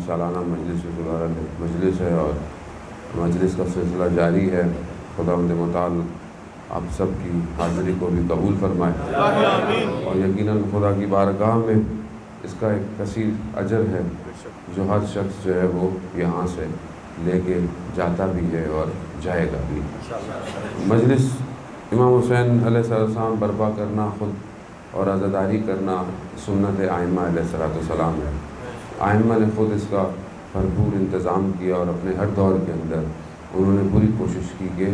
سالانہ مجلس ہے اور مجلس کا سلسلہ جاری ہے۔ خداوند متعال آپ سب کی حاضری کو بھی قبول فرمائے اور یقیناً خدا کی بارگاہ میں اس کا ایک کثیر اجر ہے جو ہر شخص جو ہے وہ یہاں سے لے کے جاتا بھی ہے اور جائے گا بھی۔ مجلس امام حسین علیہ السلام برپا کرنا خود اور عزاداری کرنا سنت ائمہ علیہ السلام ہے۔ ائمہ نے خود اس کا بھرپور انتظام کیا اور اپنے ہر دور کے اندر انہوں نے پوری کوشش کی کہ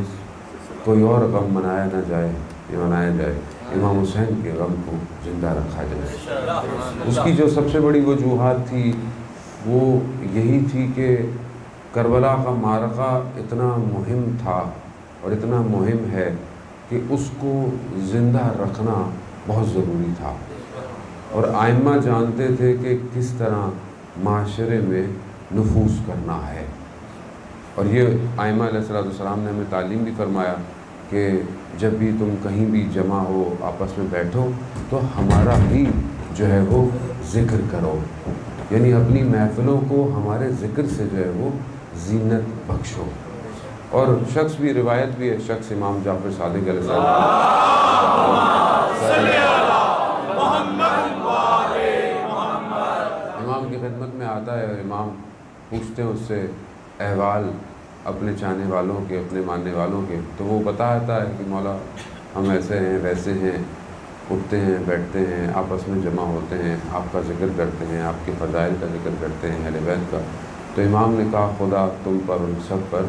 کوئی اور غم منایا نہ جائے یا منایا جائے، امام حسین کے غم کو زندہ رکھا جائے۔ اس کی جو سب سے بڑی وجوہات تھی وہ یہی تھی کہ کربلا کا معرکہ اتنا مہم تھا اور اتنا مہم ہے کہ اس کو زندہ رکھنا بہت ضروری تھا، اور ائمہ جانتے تھے کہ کس طرح معاشرے میں نفوذ کرنا ہے۔ اور یہ ائمہ علیہ السلام نے ہمیں تعلیم بھی فرمایا کہ جب بھی تم کہیں بھی جمع ہو، آپس میں بیٹھو تو ہمارا ہی جو ہے وہ ذکر کرو، یعنی اپنی محفلوں کو ہمارے ذکر سے جو ہے وہ زینت بخشو۔ اور شخص بھی، روایت بھی ہے، شخص امام جعفر صادق علیہ السلام امام کی خدمت میں آتا ہے اور امام پوچھتے ہیں اس سے احوال اپنے چاہنے والوں کے، اپنے ماننے والوں کے، تو وہ بتاتا ہے کہ مولا ہم ایسے ہیں ویسے ہیں، اٹھتے ہیں بیٹھتے ہیں، آپس میں جمع ہوتے ہیں، آپ کا ذکر کرتے ہیں، آپ کے فضائل کا ذکر کرتے ہیں، اہل بیت کا۔ تو امام نے کہا خدا تم پر ان سب پر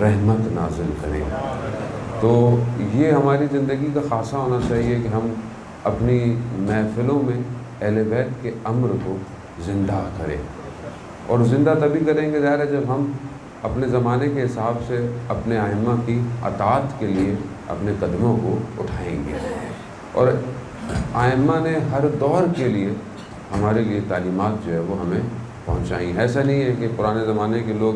رحمت نازل کرے۔ تو یہ ہماری زندگی کا خاصہ ہونا چاہیے کہ ہم اپنی محفلوں میں اہل بیت کے امر کو زندہ کریں، اور زندہ تبھی کریں گے ظاہر ہے جب ہم اپنے زمانے کے حساب سے اپنے ائمہ کی اطاعت کے لیے اپنے قدموں کو اٹھائیں گے۔ اور ائمہ نے ہر دور کے لیے ہمارے لیے تعلیمات جو ہے وہ ہمیں پہنچائیں۔ ایسا نہیں ہے کہ پرانے زمانے کے لوگ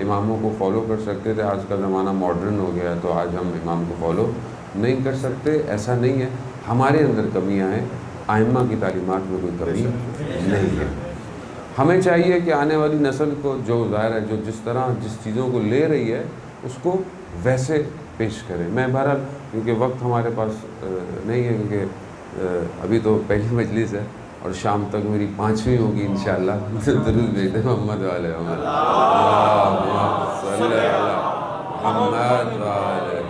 اماموں کو فالو کر سکتے تھے، آج کا زمانہ ماڈرن ہو گیا تو آج ہم امام کو فالو نہیں کر سکتے، ایسا نہیں ہے۔ ہمارے اندر کمیاں ہیں، ائمہ کی تعلیمات میں کوئی کمی نہیں ہے۔ ہمیں چاہیے کہ آنے والی نسل کو جو ظاہر ہے جو جس طرح جس چیزوں کو لے رہی ہے اس کو ویسے پیش کریں۔ میں بہرحال کیونکہ وقت ہمارے پاس نہیں ہے، کیونکہ ابھی تو پہلی مجلس ہے اور شام تک میری 5ویں ہوگی انشاءاللہ۔ درود بھیجتے ہیں محمد والے محمد، اللہم صلی علی محمد والے۔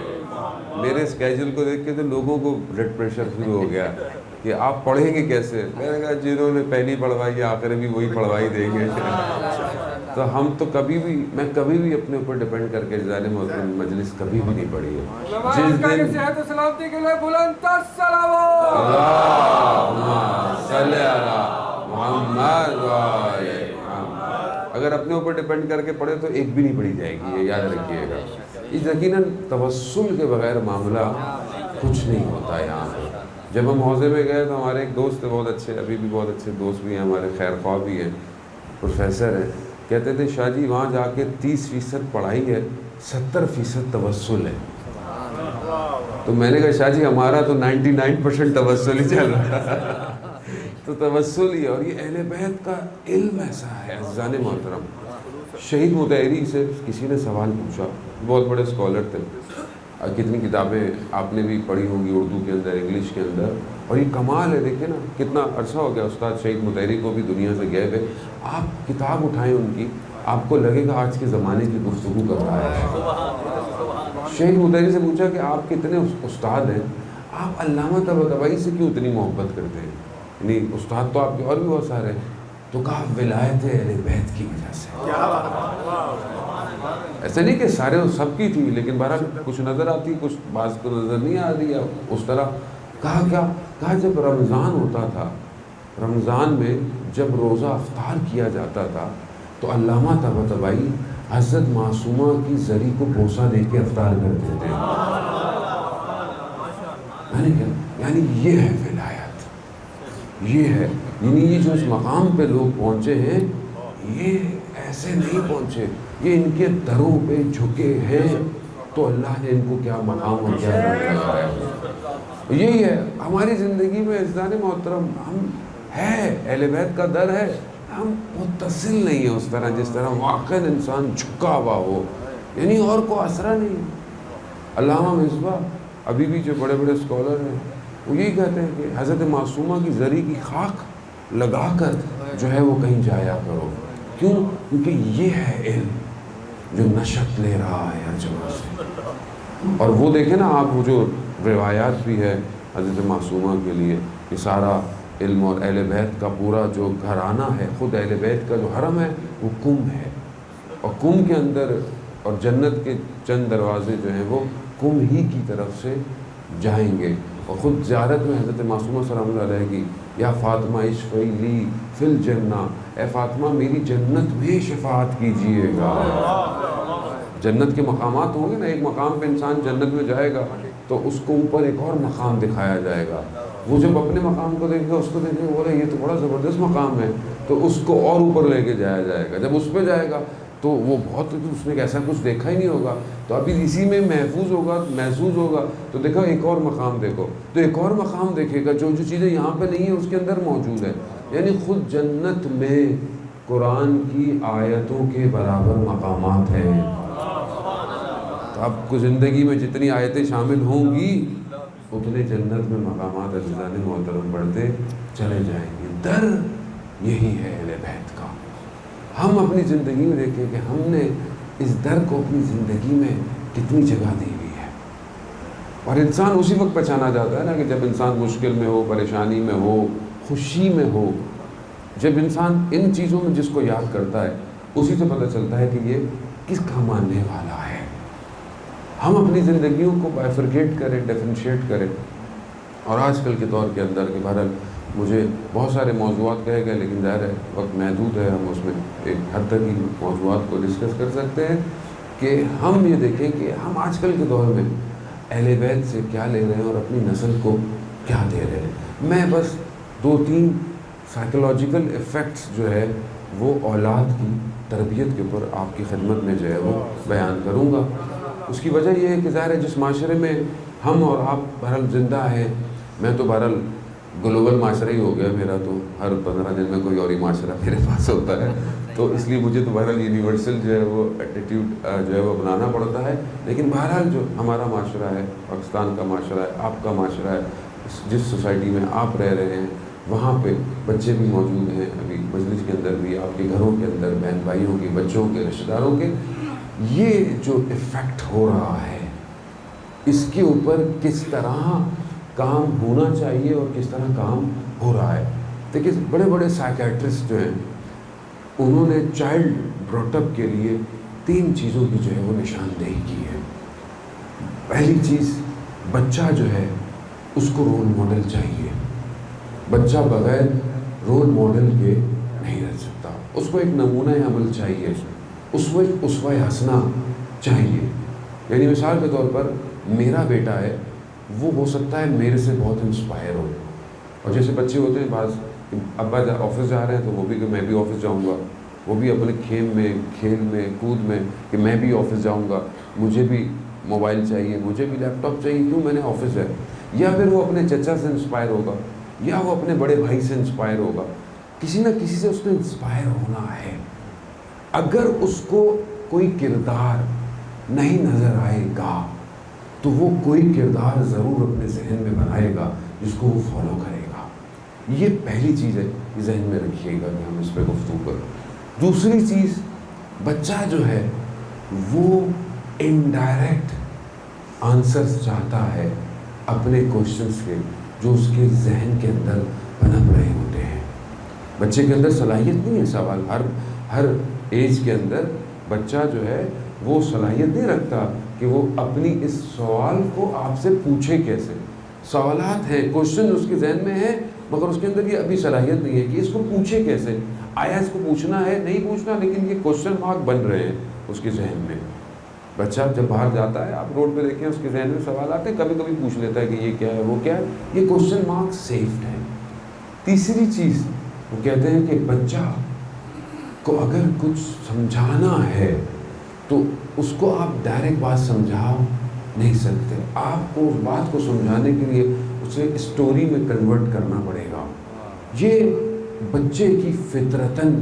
میرے اسکیجول کو دیکھ کے تو لوگوں کو بلڈ پریشر شروع ہو گیا کہ آپ پڑھیں گے کیسے؟ میں نے کہا جنہوں نے پہلی پڑھوائی ہے آخر بھی وہی پڑھوائی دیں گے۔ تو ہم تو کبھی بھی، میں کبھی بھی اپنے اوپر ڈیپینڈ کر کے جزائر محترم مجلس کبھی بھی نہیں پڑھی ہے۔ جس دن صحت و سلامتی کے لیے بلند الصلوات، اللہم صلی علی محمد وعلی محمد، اگر اپنے اوپر ڈیپینڈ کر کے پڑھے تو ایک بھی نہیں پڑھی جائے گی، یہ یاد رکھیے گا۔ یقیناً توسل کے بغیر معاملہ کچھ نہیں ہوتا یہاں پہ۔ جب ہم حوضے میں گئے تو ہمارے ایک دوست تھے بہت اچھے، ابھی بھی بہت اچھے دوست بھی ہیں ہمارے، خیر خواہ بھی ہیں، پروفیسر ہیں، کہتے تھے شاہ جی وہاں جا کے 30% پڑھائی ہے، 70% توسل ہے۔ تو میں نے کہا شاہ جی ہمارا تو 99% توسل ہی چل رہا ہے۔ تو توسل ہی، اور یہ اہل بیت کا علم ایسا ہے عزیزان محترم۔ شہید مطہری سے کسی نے سوال پوچھا، بہت بڑے اسکالر تھے، کتنی کتابیں آپ نے بھی پڑھی ہوں گی اردو کے اندر، انگلش کے اندر، اور یہ کمال ہے، دیکھیں نا کتنا عرصہ ہو گیا استاد شہید مطہری کو بھی دنیا سے گئے ہوئے، آپ کتاب اٹھائیں ان کی، آپ کو لگے گا آج کے زمانے کی گفتگو کر رہا ہے۔ شہید مطہری سے پوچھا کہ آپ کتنے استاد ہیں، آپ علامہ طباطبائی سے کیوں اتنی محبت کرتے ہیں؟ یعنی استاد تو آپ کے اور بھی بہت سارے ہیں۔ تو کہا ولایت اہل بیت کی وجہ سے۔ ایسا نہیں کہ سارے سب کی تھی، لیکن بہرحال کچھ نظر آتی، کچھ بعض کو نظر نہیں آ رہی ہے اس طرح۔ کہا جب رمضان ہوتا تھا، رمضان میں جب روزہ افطار کیا جاتا تھا تو علامہ طباطبائی حضرت معصومہ کی زری کو بوسہ دے کے افطار کرتے تھے۔ یعنی یہ ہے ولایت، یہ ہے، یعنی یہ جو اس مقام پہ لوگ پہنچے ہیں یہ ایسے نہیں پہنچے، یہ ان کے دروں پہ جھکے ہیں تو اللہ نے ان کو کیا مقام اور کیا درجہ لگایا۔ یہی ہے ہماری زندگی میں عزیزان محترم، ہم ہے اہل بیت کا در ہے، ہم متصل نہیں ہیں اس طرح جس طرح واقعاً انسان جھکا ہوا ہو، یعنی اور کو آسرا نہیں۔ علامہ مصباح ابھی بھی جو بڑے بڑے اسکالر ہیں وہ یہی کہتے ہیں کہ حضرت معصومہ کی زری کی خاک لگا کر جو ہے وہ کہیں جایا کرو۔ کیوں؟ کیونکہ یہ ہے علم جو نشت لے رہا ہے ہر جگہ سے۔ اور وہ دیکھیں نا آپ، وہ جو روایات بھی ہے حضرت معصومہ کے لیے کہ سارا علم اور اہل بیت کا پورا جو گھرانہ ہے، خود اہل بیت کا جو حرم ہے وہ کم ہے، اور کم کے اندر اور جنت کے چند دروازے جو ہیں وہ کم ہی کی طرف سے جائیں گے۔ اور خود زیارت میں حضرت معصومہ سلام اللہ علیہ کی یا فاطمہ اشفعی لی فی الجنہ، اے فاطمہ میری جنت میں شفاعت کیجئے گا۔ جنت کے مقامات ہوں گے نا، ایک مقام پہ انسان جنت میں جائے گا تو اس کو اوپر ایک اور مقام دکھایا جائے گا۔ وہ جب اپنے مقام کو دیکھے گا، اس کو دیکھے گا، بولے یہ تو بڑا زبردست مقام ہے، تو اس کو اور اوپر لے کے جایا جائے گا۔ جب اس پہ جائے گا تو وہ بہت، اس نے ایسا کچھ دیکھا ہی نہیں ہوگا، تو ابھی اسی میں محفوظ ہوگا تو دیکھا ایک اور مقام دیکھو، تو ایک اور مقام دیکھے گا جو چیزیں یہاں پہ نہیں ہیں اس کے اندر موجود ہے۔ یعنی خود جنت میں قرآن کی آیتوں کے برابر مقامات ہیں۔ تو آپ کو زندگی میں جتنی آیتیں شامل ہوں گی اتنے جنت میں مقامات عزیزان محترم بڑھتے چلے جائیں گے۔ در یہی ہے اہل بیت کا۔ ہم اپنی زندگی میں دیکھیں کہ ہم نے اس در کو اپنی زندگی میں کتنی جگہ دی ہوئی ہے، اور انسان اسی وقت پہچانا جاتا ہے نا کہ جب انسان مشکل میں ہو، پریشانی میں ہو، خوشی میں ہو، جب انسان ان چیزوں میں جس کو یاد کرتا ہے اسی سے پتہ چلتا ہے کہ یہ کس کا ماننے والا ہے۔ ہم اپنی زندگیوں کو بائفرکیٹ کریں، ڈیفرینشیٹ کریں، اور آج کل کے دور کے اندر کہ بہرحال مجھے بہت سارے موضوعات کہے گئے لیکن ظاہر ہے وقت محدود ہے، ہم اس میں ایک حد تک ہی موضوعات کو ڈسکس کر سکتے ہیں کہ ہم یہ دیکھیں کہ ہم آج کل کے دور میں اہل بیت سے کیا لے رہے ہیں اور اپنی نسل کو کیا دے رہے ہیں۔ میں بس 2-3 سائیکولوجیکل ایفیکٹس جو ہے وہ اولاد کی تربیت کے اوپر آپ کی خدمت میں جو ہے وہ بیان کروں گا۔ اس کی وجہ یہ ہے کہ ظاہر ہے جس معاشرے میں ہم اور آپ بہرحال زندہ ہیں، میں تو بہرحال گلوبل معاشرہ ہی ہو گیا میرا، تو ہر 15 دن میں کوئی اور ہی معاشرہ میرے پاس ہوتا ہے، تو اس لیے مجھے تو بہرحال یونیورسل جو ہے وہ ایٹیٹیوڈ جو ہے وہ اپنانا پڑتا ہے۔ لیکن بہرحال جو ہمارا معاشرہ ہے، پاکستان کا معاشرہ ہے، آپ کا معاشرہ ہے، جس سوسائٹی میں آپ رہ رہے ہیں وہاں پہ بچے بھی موجود ہیں، ابھی مجلس کے اندر بھی، آپ کے گھروں کے اندر بہن بھائیوں کے، بچوں کے، رشتہ داروں کے، یہ جو ایفیکٹ ہو رہا ہے اس کے اوپر کس طرح کام ہونا چاہیے اور کس طرح کام ہو رہا ہے۔ دیکھیے بڑے بڑے سائیکیٹرسٹ جو ہیں انہوں نے چائلڈ براٹ اپ کے لیے 3 چیزوں کی جو ہے وہ نشاندہی کی ہے۔ پہلی چیز، بچہ جو ہے اس کو رول ماڈل چاہیے، بچہ بغیر رول ماڈل کے نہیں رہ سکتا، اس کو ایک نمونہ عمل چاہیے، اسوہ حسنہ چاہیے۔ یعنی مثال کے طور پر میرا بیٹا ہے، وہ ہو سکتا ہے میرے سے بہت انسپائر ہو، اور جیسے بچے ہوتے ہیں بعض، ابا آفس جا رہے ہیں تو وہ بھی کہ میں بھی آفس جاؤں گا، وہ بھی اپنے کھیل میں کود میں کہ میں بھی آفس جاؤں گا، مجھے بھی موبائل چاہیے، مجھے بھی لیپ ٹاپ چاہیے، کیوں میں نے آفس ہے۔ یا پھر وہ اپنے چچا سے انسپائر ہوگا، یا وہ اپنے بڑے بھائی سے انسپائر ہوگا، کسی نہ کسی سے اس نے انسپائر ہونا ہے۔ اگر اس کو کوئی کردار نہیں نظر آئے گا تو وہ کوئی کردار ضرور اپنے ذہن میں بنائے گا جس کو وہ فالو کرے گا۔ یہ پہلی چیز ہے، ذہن میں رکھیے گا کہ ہم اس پہ گفتگو کریں۔ دوسری چیز، بچہ جو ہے وہ انڈائریکٹ آنسرز چاہتا ہے اپنے کوشچنس کے جو اس کے ذہن کے اندر پنپ رہے ہوتے ہیں۔ بچے کے اندر صلاحیت نہیں ہے سوال، ہر ایج کے اندر بچہ جو ہے وہ صلاحیت نہیں رکھتا کہ وہ اپنی اس سوال کو آپ سے پوچھے کیسے۔ سوالات ہیں، کوشچن اس کے ذہن میں ہے، مگر اس کے اندر یہ ابھی صلاحیت نہیں ہے کہ اس کو پوچھے کیسے۔ آیا اس کو پوچھنا ہے، نہیں پوچھنا، لیکن یہ کوشچن مارک بن رہے ہیں اس کے ذہن میں۔ بچہ جب باہر جاتا ہے، آپ روڈ پہ دیکھیں اس کے ذہن میں سوال آتے ہیں، کبھی کبھی پوچھ لیتا ہے کہ یہ کیا ہے، وہ کیا ہے، یہ کوشچن مارک سیفڈ ہے۔ تیسری چیز وہ کہتے ہیں کہ بچہ کو اگر کچھ سمجھانا ہے تو اس کو آپ ڈائریکٹ بات سمجھا نہیں سکتے، آپ کو اس بات کو سمجھانے کے لیے اسے اسٹوری میں کنورٹ کرنا پڑے گا۔ یہ بچے کی فطرتاً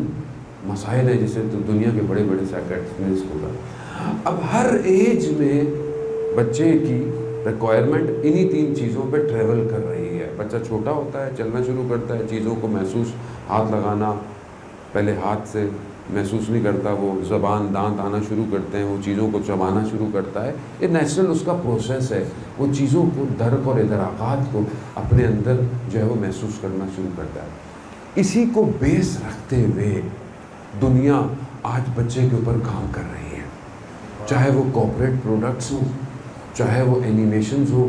مسائل ہیں جسے تو دنیا کے بڑے بڑے سائیکٹرسٹ کو کہا. اب ہر ایج میں بچے کی ریکوائرمنٹ انہی 3 چیزوں پہ ٹریول کر رہی ہے. بچہ چھوٹا ہوتا ہے, چلنا شروع کرتا ہے, چیزوں کو محسوس, ہاتھ لگانا, پہلے ہاتھ سے محسوس نہیں کرتا, وہ زبان دانت آنا شروع کرتے ہیں, وہ چیزوں کو چبانا شروع کرتا ہے. یہ نیچرل اس کا پروسیس ہے. وہ چیزوں کو, درک اور ادراکات کو اپنے اندر جو ہے وہ محسوس کرنا شروع کرتا ہے. اسی کو بیس رکھتے ہوئے دنیا آج بچے کے اوپر کام کر رہی ہے, چاہے وہ کارپوریٹ پروڈکٹس ہوں, چاہے وہ اینیمیشنز ہو,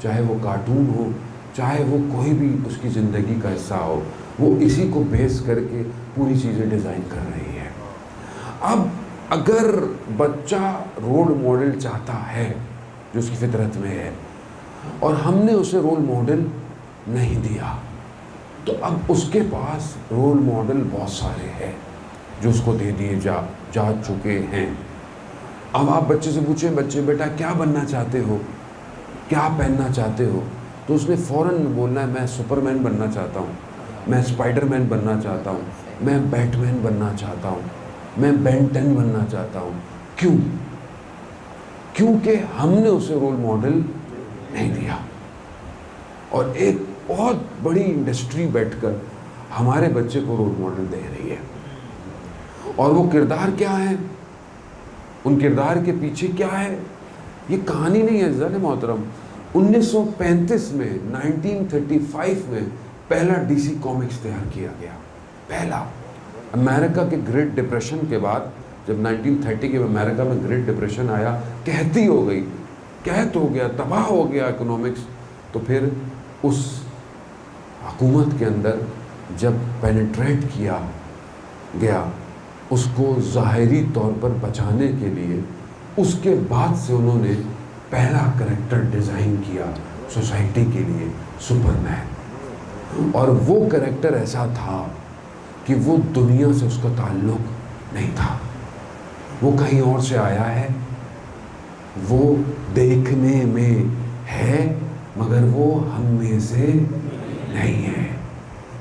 چاہے وہ کارٹون ہو, چاہے وہ کوئی بھی اس کی زندگی کا حصہ ہو, وہ اسی کو بیس کر کے پوری چیزیں ڈیزائن کر رہی ہے. اب اگر بچہ رول ماڈل چاہتا ہے جو اس کی فطرت میں ہے, اور ہم نے اسے رول ماڈل نہیں دیا, تو اب اس کے پاس رول ماڈل بہت سارے ہیں جو اس کو دے دیے جا چکے ہیں. اب آپ بچے سے پوچھیں, بچے بیٹا کیا بننا چاہتے ہو, کیا پہننا چاہتے ہو, تو اس نے فوراً بولنا ہے میں سپر مین بننا چاہتا ہوں, میں اسپائڈر مین بننا چاہتا ہوں, میں بیٹ مین بننا چاہتا ہوں, میں بین 10 بننا چاہتا ہوں. کیوں؟ کیونکہ ہم نے اسے رول ماڈل نہیں دیا. اور ایک بہت بڑی انڈسٹری بیٹھ کر ہمارے بچے کو رول ماڈل دے رہی ہے. اور وہ کردار کیا ہے, ان کردار کے پیچھے کیا ہے, یہ کہانی نہیں ہے عزیزان محترم. 1935 میں 1935 میں پہلا ڈی سی کامکس تیار کیا گیا. پہلا امریکہ کے گریٹ ڈپریشن کے بعد, جب 1930 کے امریکہ میں گریٹ ڈپریشن آیا, قحطی ہو گئی, قحط ہو گیا, تباہ ہو گیا اکنامکس. تو پھر اس حکومت کے اندر جب پینیٹریٹ کیا گیا, اس کو ظاہری طور پر بچانے کے لیے, اس کے بعد سے انہوں نے پہلا کریکٹر ڈیزائن کیا سوسائٹی کے لیے, سپر مین. اور وہ کریکٹر ایسا تھا کہ وہ دنیا سے اس کا تعلق نہیں تھا, وہ کہیں اور سے آیا ہے, وہ دیکھنے میں ہے مگر وہ ہم میں سے نہیں ہے.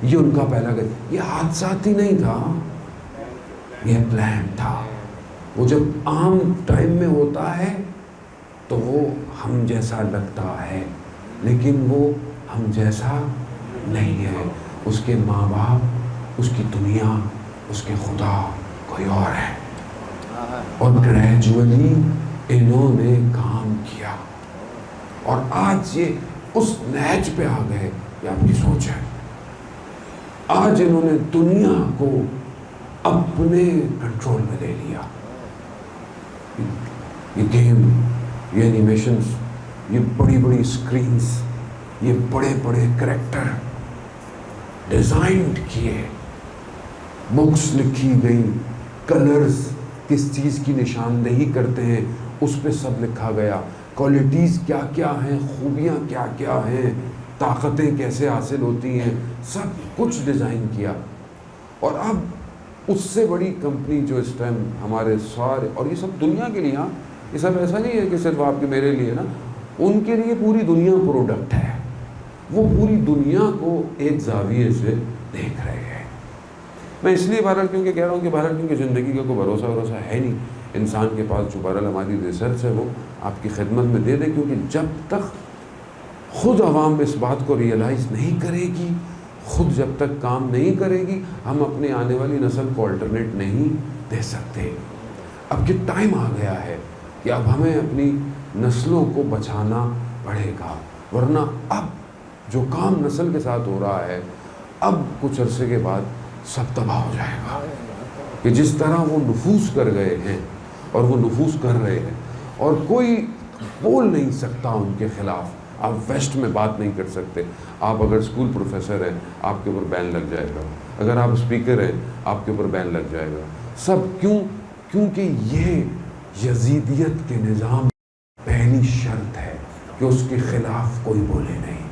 یہ ان کا پہلا یہ حادثاتی نہیں تھا, یہ پلان تھا. وہ جب عام ٹائم میں ہوتا ہے تو وہ ہم جیسا لگتا ہے, لیکن وہ ہم جیسا نہیں ہے. اس کے ماں باپ, اس کی دنیا, اس کے خدا کوئی اور ہے. اور گریجولی انہوں نے کام کیا, اور آج یہ اس نہج پہ آ گئے. یہ آپ کی سوچ ہے. آج انہوں نے دنیا کو اپنے کنٹرول میں لے لیا. یہ گیم, یہ اینیمیشنز, یہ بڑی بڑی اسکرینز, یہ بڑے بڑے کریکٹر ڈیزائنڈ کیے, بکس لکھی گئی, کلرز کس چیز کی نشاندہی کرتے ہیں اس پہ سب لکھا گیا, کوالٹیز کیا کیا ہیں, خوبیاں کیا کیا ہیں, طاقتیں کیسے حاصل ہوتی ہیں, سب کچھ ڈیزائن کیا. اور اب اس سے بڑی کمپنی جو اس ٹائم ہمارے سارے, اور یہ سب دنیا کے لیے, ہاں یہ سب ایسا نہیں ہے کہ صرف آپ کے میرے لیے نا, ان کے لیے پوری دنیا پروڈکٹ ہے. وہ پوری دنیا کو ایک زاویے سے دیکھ رہے ہیں. میں اس لیے بہرحال کیونکہ کہہ رہا ہوں کہ بہرحال کیونکہ زندگی کا کوئی بھروسہ ہے نہیں انسان کے پاس, جو بہرحال ہماری ریسرچ ہے وہ آپ کی خدمت میں دے دیں. کیونکہ جب تک خود عوام اس بات کو ریئلائز نہیں کرے گی, خود جب تک کام نہیں کرے گی, ہم اپنے آنے والی نسل کو الٹرنیٹ نہیں دے سکتے. اب یہ ٹائم آ گیا ہے کہ اب ہمیں اپنی نسلوں کو بچانا پڑے گا, ورنہ اب جو کام نسل کے ساتھ ہو رہا ہے, اب کچھ عرصے کے بعد سب تباہ ہو جائے گا. کہ جس طرح وہ نفوذ کر گئے ہیں اور وہ نفوذ کر رہے ہیں, اور کوئی بول نہیں سکتا ان کے خلاف. آپ ویسٹ میں بات نہیں کر سکتے. آپ اگر اسکول پروفیسر ہیں آپ کے اوپر بین لگ جائے گا, اگر آپ اسپیکر ہیں آپ کے اوپر بین لگ جائے گا. سب کیوں؟ کیونکہ یہ یزیدیت کے نظام پہلی شرط ہے کہ اس کے خلاف کوئی بولے نہیں.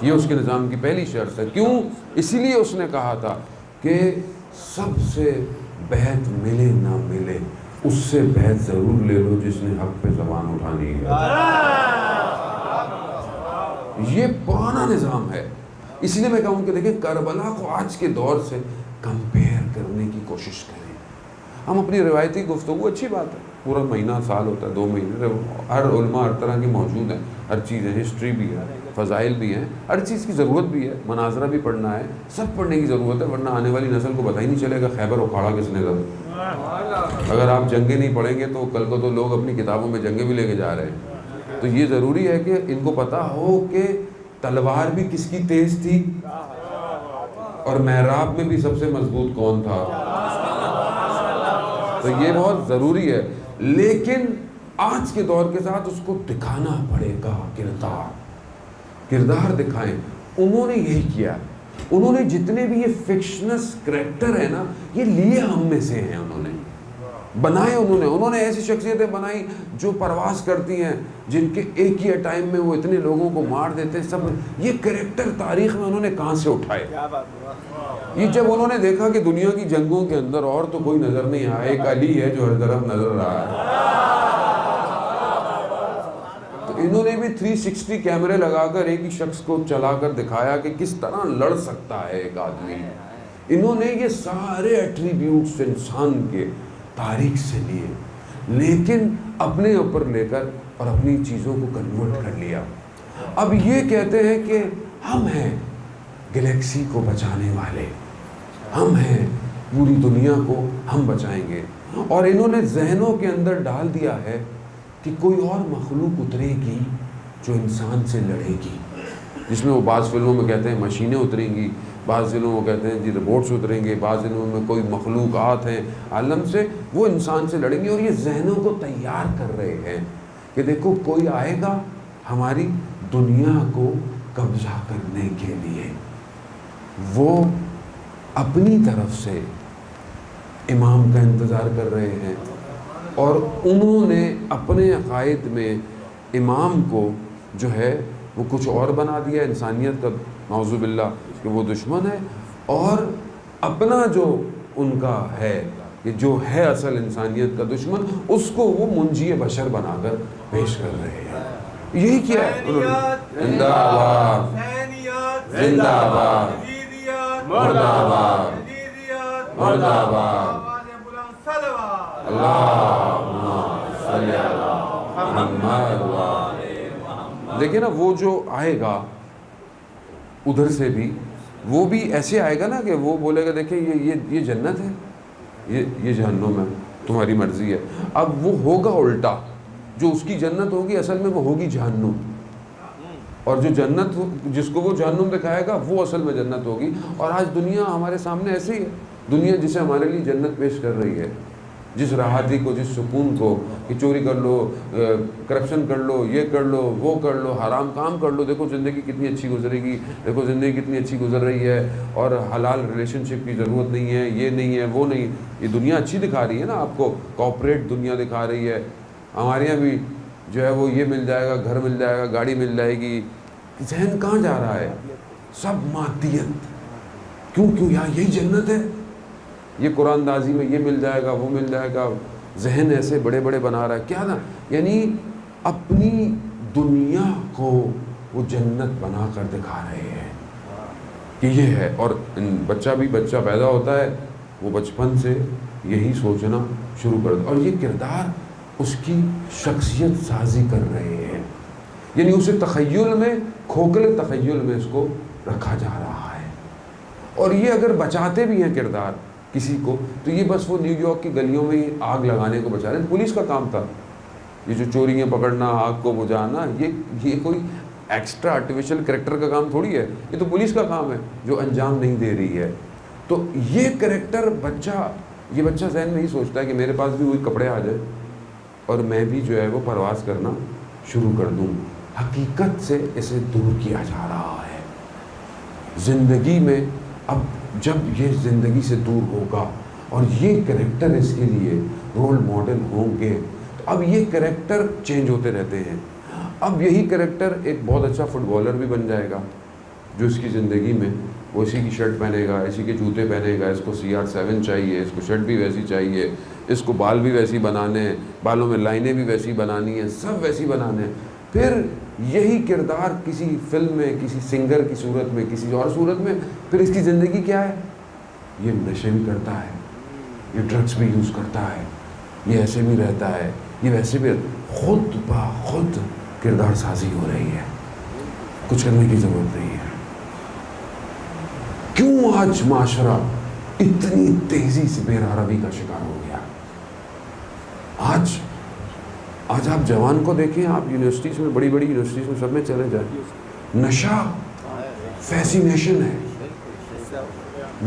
یہ اس کے نظام کی پہلی شرط ہے. کیوں؟ اسی لیے اس نے کہا تھا کہ سب سے بیعت ملے نہ ملے, اس سے بیعت ضرور لے لو جس نے حق پہ زبان اٹھانی ہے. یہ پرانا نظام ہے. اسی لیے میں کہوں کہ دیکھیں کربلا کو آج کے دور سے کمپیئر کرنے کی کوشش کریں. ہم اپنی روایتی گفتگو اچھی بات ہے، پورا مہینہ سال ہوتا ہے 2 مہینے، ہر علماء ہر طرح کی موجود ہیں، ہر چیز ہے، ہسٹری بھی ہے، فضائل بھی ہیں، ہر چیز کی ضرورت بھی ہے، مناظرہ بھی پڑھنا ہے، سب پڑھنے کی ضرورت ہے، ورنہ آنے والی نسل کو پتہ ہی نہیں چلے گا خیبر اکھاڑا کس نے کرا. اگر آپ جنگیں نہیں پڑھیں گے تو کل کو تو لوگ اپنی کتابوں میں جنگیں بھی لے کے جا رہے ہیں. تو یہ ضروری ہے کہ ان کو پتہ ہو کہ تلوار بھی کس کی تیز تھی اور محراب میں بھی سب سے مضبوط کون تھا. تو یہ بہت ضروری ہے. لیکن آج کے دور کے ساتھ اس کو دکھانا پڑے گا، کردار دکھائیں. انہوں نے یہی کیا، انہوں نے جتنے بھی یہ فکشنس کریکٹر ہیں نا، یہ لیے ہم میں سے ہیں، انہوں نے بنائے، انہوں نے ایسی شخصیتیں بنائی جو پرواز کرتی ہیں، جن کے ایک ہی ٹائم میں وہ اتنے لوگوں کو مار دیتے ہیں. سب یہ کریکٹر تاریخ میں انہوں نے کہاں سے اٹھائے. یہ جب انہوں نے دیکھا کہ دنیا کی جنگوں کے اندر اور تو کوئی نظر نہیں آیا، ایک علی ہے جو ہر طرف نظر رہا ہے، تو انہوں نے بھی 360 کیمرے لگا کر ایک ہی شخص کو چلا کر دکھایا کہ کس طرح لڑ سکتا ہے ایک آدمی. انہوں نے یہ سارے ایٹریبیوٹس انسان کے تاریخ سے لیے، لیکن اپنے اوپر لے کر اور اپنی چیزوں کو کنورٹ کر لیا. اب یہ کہتے ہیں کہ ہم ہیں گلیکسی کو بچانے والے، ہم ہیں پوری دنیا کو ہم بچائیں گے. اور انہوں نے ذہنوں کے اندر ڈال دیا ہے کہ کوئی اور مخلوق اترے گی جو انسان سے لڑے گی، جس میں وہ بعض فلموں میں کہتے ہیں مشینیں اتریں گی، بعض فلموں میں کہتے ہیں جی روبوٹس اتریں گے، بعض فلموں میں کوئی مخلوقات ہیں عالم سے وہ انسان سے لڑیں گے. اور یہ ذہنوں کو تیار کر رہے ہیں کہ دیکھو کوئی آئے گا ہماری دنیا کو قبضہ کرنے کے لیے. وہ اپنی طرف سے امام کا انتظار کر رہے ہیں، اور انہوں نے اپنے عقائد میں امام کو جو ہے وہ کچھ اور بنا دیا، انسانیت کا نعوذ باللہ کہ وہ دشمن ہے، اور اپنا جو ان کا ہے کہ جو ہے اصل انسانیت کا دشمن، اس کو وہ منجی بشر بنا کر پیش کر رہے ہیں. یہی کیا ہے انہوں نے. زندہ آباد، زندہ آباد، مرد آباد، مرد آباد. اللہم صلی علی محمد. دیکھیں نا وہ جو آئے گا ادھر سے بھی، وہ بھی ایسے آئے گا نا کہ وہ بولے گا دیکھیں یہ جنت ہے، یہ جہنم ہے، تمہاری مرضی ہے. اب وہ ہوگا الٹا، جو اس کی جنت ہوگی اصل میں وہ ہوگی جہنم، اور جو جنت جس کو وہ جہنم دکھائے گا وہ اصل میں جنت ہوگی. اور آج دنیا ہمارے سامنے ایسی ہے، دنیا جسے ہمارے لیے جنت پیش کر رہی ہے، جس راحتی کو، جس سکون کو کہ چوری کر لو، کرپشن کر لو، یہ کر لو، وہ کر لو، حرام کام کر لو، دیکھو زندگی کتنی اچھی گزرے گی، دیکھو زندگی کتنی اچھی گزر رہی ہے، اور حلال ریلیشن شپ کی ضرورت نہیں ہے، یہ نہیں ہے، وہ نہیں. یہ دنیا اچھی دکھا رہی ہے نا آپ کو، کوآپریٹ دنیا دکھا رہی ہے. ہمارے یہاں بھی جو ہے وہ یہ مل جائے گا، گھر مل جائے گا، گاڑی مل جائے گی. ذہن کہاں جا رہا ہے؟ سب مادیت. کیوں یہاں یہی جنت ہے، یہ قرآن اندازی میں یہ مل جائے گا، وہ مل جائے گا. ذہن ایسے بڑے بڑے بنا رہا ہے کیا نا، یعنی اپنی دنیا کو وہ جنت بنا کر دکھا رہے ہیں کہ یہ ہے. اور بچہ پیدا ہوتا ہے، وہ بچپن سے یہی سوچنا شروع کر دے، اور یہ کردار اس کی شخصیت سازی کر رہے ہیں. یعنی اسے تخیل میں، کھوکھلے تخیل میں اس کو رکھا جا رہا ہے. اور یہ اگر بچاتے بھی ہیں کردار کسی کو، تو یہ بس وہ نیو یارک کی گلیوں میں آگ لگانے کو بچا رہے ہیں. پولیس کا کام تھا یہ جو چوریاں پکڑنا، آگ کو بجھانا، یہ کوئی ایکسٹرا آرٹیفیشل کریکٹر کا کام تھوڑی ہے، یہ تو پولیس کا کام ہے جو انجام نہیں دے رہی ہے. تو یہ کریکٹر یہ بچہ ذہن میں ہی سوچتا ہے کہ میرے پاس بھی وہی کپڑے آ جائیں اور میں بھی جو ہے وہ پرواز کرنا شروع کر دوں. حقیقت سے اسے دور کیا جا رہا ہے زندگی میں. اب جب یہ زندگی سے دور ہوگا اور یہ کریکٹر اس کے لیے رول ماڈل ہوں گے، تو اب یہ کریکٹر چینج ہوتے رہتے ہیں. اب یہی کریکٹر ایک بہت اچھا فٹ بالر بھی بن جائے گا، جو اس کی زندگی میں وہ اسی کی شرٹ پہنے گا، اسی کے جوتے پہنے گا، اس کو CR7 چاہیے، اس کو شرٹ بھی ویسی چاہیے، اس کو بال بھی ویسی بنانے ہیں، بالوں میں لائنیں بھی ویسی بنانی ہیں، سب ویسی بنانے ہیں. پھر یہی کردار کسی فلم میں، کسی سنگر کی صورت میں، کسی اور صورت میں، پھر اس کی زندگی کیا ہے؟ یہ نشے بھی کرتا ہے، یہ ڈرگس بھی یوز کرتا ہے، یہ ایسے بھی رہتا ہے، یہ ویسے بھی، خود بخود کردار سازی ہو رہی ہے، کچھ کرنے کی ضرورت نہیں ہے۔ کیوں آج معاشرہ اتنی تیزی سے بے روی کا شکار ہو گیا؟ آج آپ جوان کو دیکھیں، آپ یونیورسٹیز میں، بڑی بڑی یونیورسٹیز میں، سب میں چلے جائیں، نشہ فیسینیشن ہے،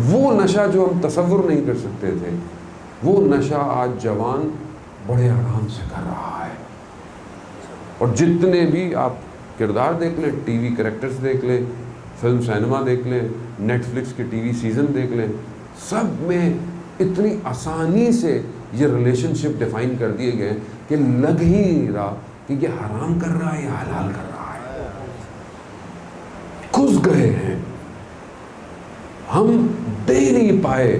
وہ نشہ جو ہم تصور نہیں کر سکتے تھے، وہ نشہ آج جوان بڑے آرام سے کر رہا ہے۔ اور جتنے بھی آپ کردار دیکھ لیں، ٹی وی کریکٹرز دیکھ لیں، فلم سینما دیکھ لیں، نیٹ فلکس کے ٹی وی سیزن دیکھ لیں، سب میں اتنی آسانی سے یہ ریلیشن شپ ڈیفائن کر دیے گئے کہ لگ ہی نہیں رہا کہ یہ حرام کر رہا ہے یا حلال کر رہا ہے۔ گھس گئے ہیں، ہم دے نہیں پائے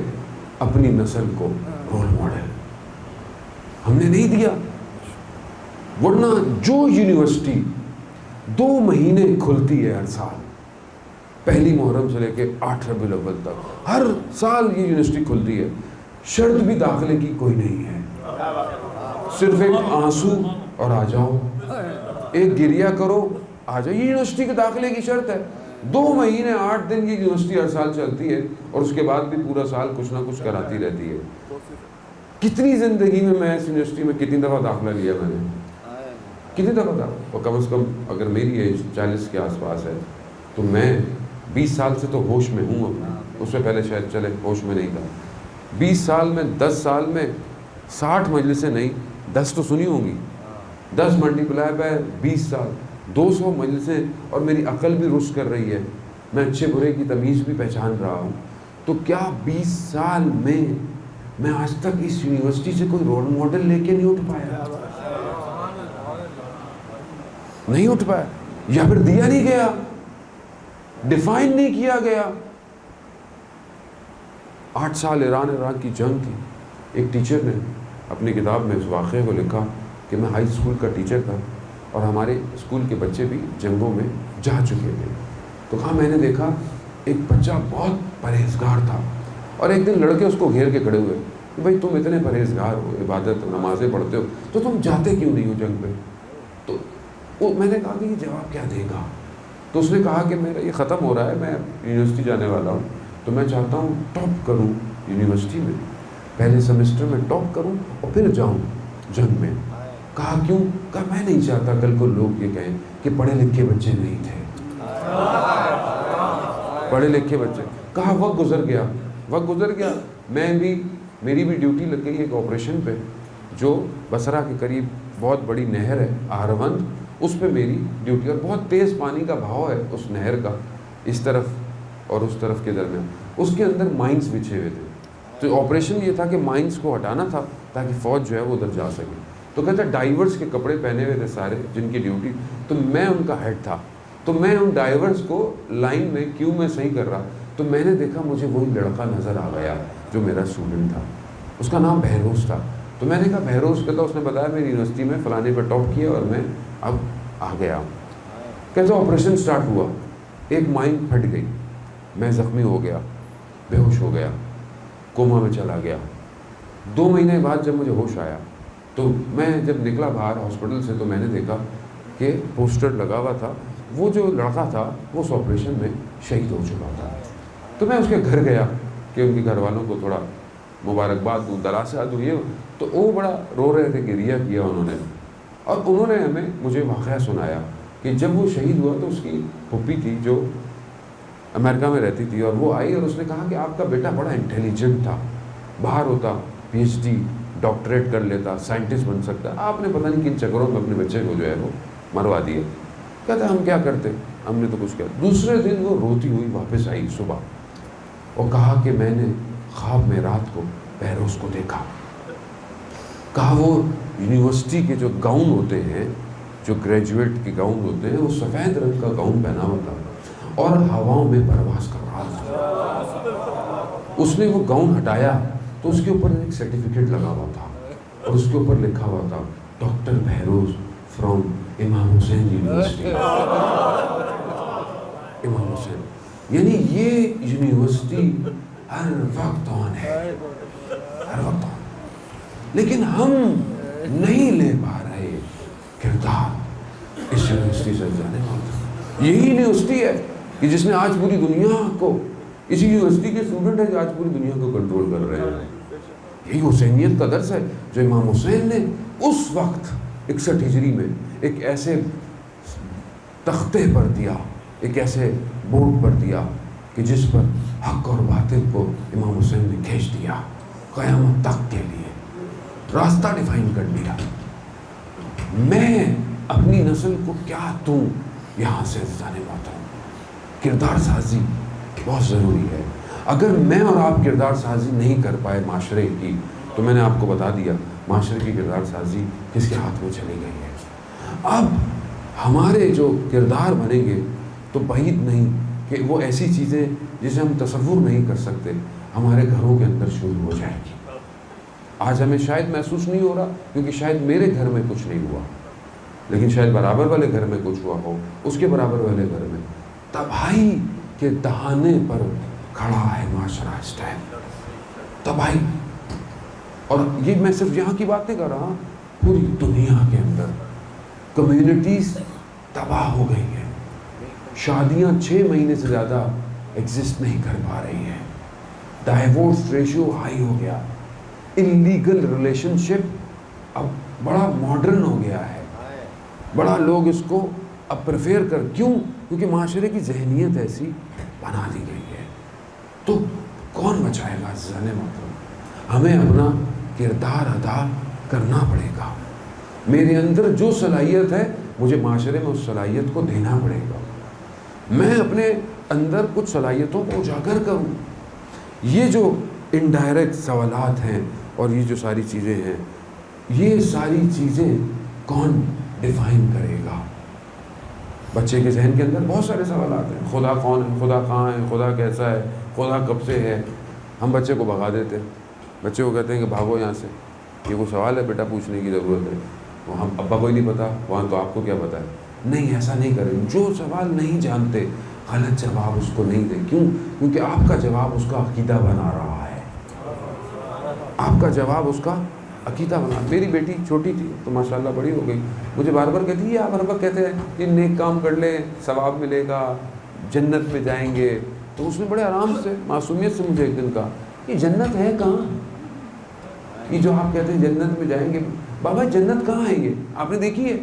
اپنی نسل کو رول ماڈل، ہم نے نہیں دیا۔ ورنہ جو یونیورسٹی 2 مہینے کھلتی ہے ہر سال، پہلی محرم سے لے کے 8 ربیع الاول تک، ہر سال یہ یونیورسٹی کھلتی ہے، شرط بھی داخلے کی کوئی نہیں ہے، صرف ایک آنسو اور آ جاؤ، ایک گریہ کرو، آ جاؤ۔ یہ یونیورسٹی کے داخلے کی شرط ہے۔ 2 مہینے 8 دن یہ یونیورسٹی ہر سال چلتی ہے، اور اس کے بعد بھی پورا سال کچھ نہ کچھ کراتی رہتی ہے۔ کتنی زندگی میں اس یونیورسٹی میں کتنی دفعہ داخلہ لیا میں نے، کتنی دفعہ تھا، اور کم از کم اگر میری ایج 40 کے آس پاس ہے تو میں 20 سال سے تو ہوش میں ہوں اپنا، اس سے پہلے شاید چلے ہوش میں نہیں تھا۔ 20 سال میں، 10 سال میں 60 مجلسیں نہیں، 10 تو سنی ہوں گی، 10 ملٹیپلائی بائی 20 سال، 200 مجلسیں، اور میری عقل بھی رشد کر رہی ہے، میں اچھے برے کی تمیز بھی پہچان رہا ہوں۔ تو کیا 20 سال میں آج تک اس یونیورسٹی سے کوئی رول ماڈل لے کے نہیں اٹھ پایا؟ نہیں اٹھ پایا، یا پھر دیا نہیں گیا، ڈیفائن نہیں کیا گیا۔ 8 سال ایران عراق کی جنگ تھی، ایک ٹیچر نے اپنی کتاب میں اس واقعے کو لکھا کہ میں ہائی اسکول کا ٹیچر تھا اور ہمارے اسکول کے بچے بھی جنگوں میں جا چکے تھے، تو کہا میں نے دیکھا ایک بچہ بہت پرہیزگار تھا، اور ایک دن لڑکے اس کو گھیر کے کھڑے ہوئے کہ بھائی تم اتنے پرہیزگار ہو، عبادت نمازیں پڑھتے ہو، تو تم جاتے کیوں نہیں ہو جنگ پہ؟ تو میں نے کہا کہ یہ جواب کیا دے گا؟ تو اس نے کہا کہ میرا یہ ختم ہو رہا ہے، میں یونیورسٹی جانے والا ہوں، تو میں چاہتا ہوں ٹاپ کروں یونیورسٹی میں، پہلے سیمسٹر میں ٹاپ کروں اور پھر جاؤں جنگ میں۔ کہا کیوں؟ کہا میں نہیں چاہتا کل کو لوگ یہ کہیں کہ پڑھے لکھے بچے نہیں تھے، پڑھے لکھے بچے۔ کہا وقت گزر گیا، میری بھی ڈیوٹی لگ گئی ایک آپریشن پہ، جو بصرہ کے قریب بہت بڑی نہر ہے آہروند، اس پہ میری ڈیوٹی، اور بہت تیز پانی کا بہاؤ ہے اس نہر کا، اس طرف اور اس طرف کے درمیان، اس کے اندر مائنز بچھے ہوئے تھے، تو آپریشن یہ تھا کہ مائنز کو ہٹانا تھا تاکہ فوج جو ہے وہ ادھر جا سکے۔ تو کہتا ہے ڈائیورس کے کپڑے پہنے ہوئے تھے سارے جن کی ڈیوٹی، تو میں ان کا ہیڈ تھا، تو میں ان ڈائیورس کو لائن میں کیوں میں صحیح کر رہا، تو میں نے دیکھا مجھے وہی لڑکا نظر آ گیا جو میرا اسٹوڈنٹ تھا، اس کا نام بہروز تھا۔ تو میں نے کہا بہروز، کہتا اس نے بتایا میری یونیورسٹی میں فلانے پہ ٹاپ کیا اور میں اب آ گیا ہوں۔ کہتا آپریشن سٹارٹ ہوا، ایک مائن پھٹ گئی، میں زخمی ہو گیا، بے ہوش ہو گیا، کوما میں چلا گیا۔ 2 مہینے بعد جب مجھے ہوش آیا تو میں جب نکلا باہر ہاسپٹل سے تو میں نے دیکھا کہ پوسٹر لگا ہوا تھا، وہ جو لڑکا تھا وہ اس آپریشن میں شہید ہو چکا تھا۔ تو میں اس کے گھر گیا کہ ان کے گھر والوں کو تھوڑا مبارکباد دوں، دراسات دوں، یہ تو وہ بڑا رو رہے تھے، گریہ کیا انہوں نے، اور انہوں نے مجھے واقعہ سنایا کہ جب وہ شہید ہوا تو اس کی پھوپھی تھی جو امریکہ میں رہتی تھی، اور وہ آئی اور اس نے کہا کہ آپ کا بیٹا بڑا انٹیلیجنٹ تھا، باہر ہوتا PhD ڈاکٹریٹ کر لیتا، سائنٹسٹ بن سکتا، آپ نے پتہ نہیں کن چکروں میں اپنے بچے کو جو ہے وہ مروا دیا۔ کہتا ہم کیا کرتے، ہم نے تو کچھ کیا۔ دوسرے دن وہ روتی ہوئی واپس آئی صبح اور کہا کہ میں نے خواب میں رات کو بہروز کو دیکھا۔ کہا وہ یونیورسٹی کے جو گاؤن ہوتے ہیں، جو گریجویٹ کے گاؤن ہوتے ہیں، وہ سفید رنگ کا گاؤن پہنا ہوا تھا اور ہواؤں میں پرواز کر رہا تھا۔ اس نے وہ گاؤن ہٹایا تو اس کے اوپر ایک سرٹیفکیٹ لگا ہوا تھا اور اس کے اوپر لکھا ہوا تھا doctor Behroz from Imam Hussain University. امام حسین، یعنی یہ یونیورسٹی ہر وقت آن ہے، ہر وقت آن، لیکن ہم نہیں لے پا رہے کردار اس یونیورسٹی سے جانے والا۔ یہی یونیورسٹی ہے کہ جس نے آج پوری دنیا کو، اسی یونیورسٹی کے اسٹوڈنٹ ہے جو آج پوری دنیا کو کنٹرول کر رہے ہیں۔ یہی حسینیت کا درس ہے جو امام حسین نے اس وقت 61 ہجری میں ایک ایسے تختے پر دیا، ایک ایسے بورڈ پر دیا کہ جس پر حق اور باطل کو امام حسین نے کھینچ دیا، قیامت تک کے لیے راستہ ڈیفائن کر دیا۔ میں اپنی نسل کو کیا دوں یہاں سے عزیزان محترم؟ کردار سازی بہت ضروری ہے۔ اگر میں اور آپ کردار سازی نہیں کر پائے معاشرے کی، تو میں نے آپ کو بتا دیا معاشرے کی کردار سازی کس کے ہاتھ میں چلی گئی ہے۔ اب ہمارے جو کردار بنیں گے تو بعید نہیں کہ وہ ایسی چیزیں جسے ہم تصور نہیں کر سکتے ہمارے گھروں کے اندر شروع ہو جائے گی۔ آج ہمیں شاید محسوس نہیں ہو رہا کیونکہ شاید میرے گھر میں کچھ نہیں ہوا، لیکن شاید برابر والے گھر میں کچھ ہوا ہو، اس کے برابر والے گھر میں تباہی کے دہانے پر کھڑا ہے معاشرہ اس ٹائم، تباہی۔ اور یہ میں صرف یہاں کی بات نہیں کر رہا، پوری دنیا کے اندر کمیونٹیز تباہ ہو گئی ہیں، شادیاں 6 مہینے سے زیادہ ایگزسٹ نہیں کر پا رہی ہیں، ڈائیورس ریشیو ہائی ہو گیا، انلیگل ریلیشن شپ اب بڑا ماڈرن ہو گیا ہے، بڑا لوگ اس کو اب پریفیئر کیوں؟ کیونکہ معاشرے کی ذہنیت ایسی بنا دی گئی ہے۔ تو کون بچائے گا عزیزان محترم؟ ہمیں اپنا کردار ادا کرنا پڑے گا۔ میرے اندر جو صلاحیت ہے مجھے معاشرے میں اس صلاحیت کو دینا پڑے گا، میں اپنے اندر کچھ صلاحیتوں کو اجاگر کروں۔ یہ جو انڈائریکٹ سوالات ہیں اور یہ جو ساری چیزیں ہیں، یہ ساری چیزیں کون ڈیفائن کرے گا؟ بچے کے ذہن کے اندر بہت سارے سوالات ہیں، خدا کون ہے، خدا کہاں ہے، خدا کیسا ہے، خدا کب سے ہے۔ ہم بچے کو بھگا دیتے ہیں، بچے کو کہتے ہیں کہ بھاگو یہاں سے، یہ کوئی سوال ہے بیٹا پوچھنے کی ضرورت ہے، وہاں ابا کو ہی نہیں پتا، وہاں تو آپ کو کیا پتا ہے۔ نہیں، ایسا نہیں کریں، جو سوال نہیں جانتے غلط جواب اس کو نہیں دیں۔ کیوں؟ کیونکہ آپ کا جواب اس کا عقیدہ بنا رہا ہے، آپ کا جواب اس کا عقیدہ بنا۔ میری بیٹی چھوٹی تھی تو ماشاءاللہ بڑی ہو گئی، مجھے بار بار کہتی ہے، آپ ہر وقت کہتے ہیں کہ نیک کام کر لیں ثواب ملے گا، جنت میں جائیں گے۔ تو اس نے بڑے آرام سے معصومیت سے مجھے ایک دن کہا، یہ جنت ہے کہاں؟ یہ جو آپ کہتے ہیں جنت میں جائیں گے، بابا جنت کہاں ہے؟ یہ آپ نے دیکھی ہے؟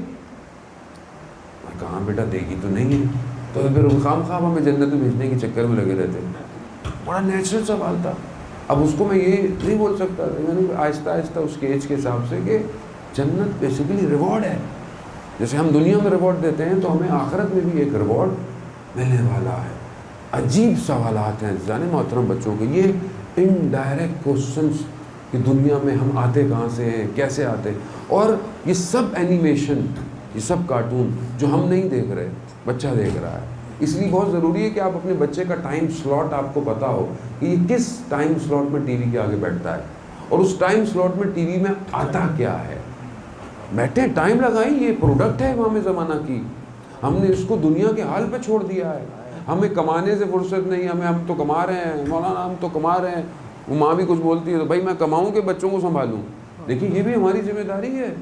میں کہاں بیٹا دیکھی تو نہیں ہے۔ تو پھر خام خواہ ہمیں جنت میں بھیجنے کے چکر میں لگے رہتے ہیں۔ بڑا نیچرل سوال تھا۔ اب اس کو میں یہ نہیں بول سکتا، میں نے آہستہ آہستہ اس کے ایج کے حساب سے کہ جنت بیسیکلی ریوارڈ ہے، جیسے ہم دنیا میں ریوارڈ دیتے ہیں تو ہمیں آخرت میں بھی ایک ریوارڈ ملنے والا ہے۔ عجیب سوالات ہیں عزیزان محترم بچوں کے، یہ انڈائریکٹ کوسچنس کہ دنیا میں ہم آتے کہاں سے ہیں، کیسے آتے ہیں۔ اور یہ سب اینیمیشن، یہ سب کارٹون جو ہم نہیں دیکھ رہے، بچہ دیکھ رہا ہے۔ اس لیے بہت ضروری ہے کہ آپ اپنے بچے کا ٹائم سلاٹ آپ کو پتا ہو کہ یہ کس ٹائم سلاٹ میں ٹی وی کے آگے بیٹھتا ہے، اور اس ٹائم سلاٹ میں ٹی وی میں آتا کیا ہے۔ بیٹھے ٹائم لگائیں، یہ پروڈکٹ ہے امام زمانہ کی، ہم نے اس کو دنیا کے حال پہ چھوڑ دیا ہے۔ ہمیں کمانے سے فرصت نہیں، ہم تو کما رہے ہیں مولانا، ہم تو کما رہے ہیں۔ وہ ماں بھی کچھ بولتی ہے تو بھائی میں کماؤں کہ بچوں کو سنبھالوں؟ دیکھیے یہ بھی ہماری ذمہ داری ہے،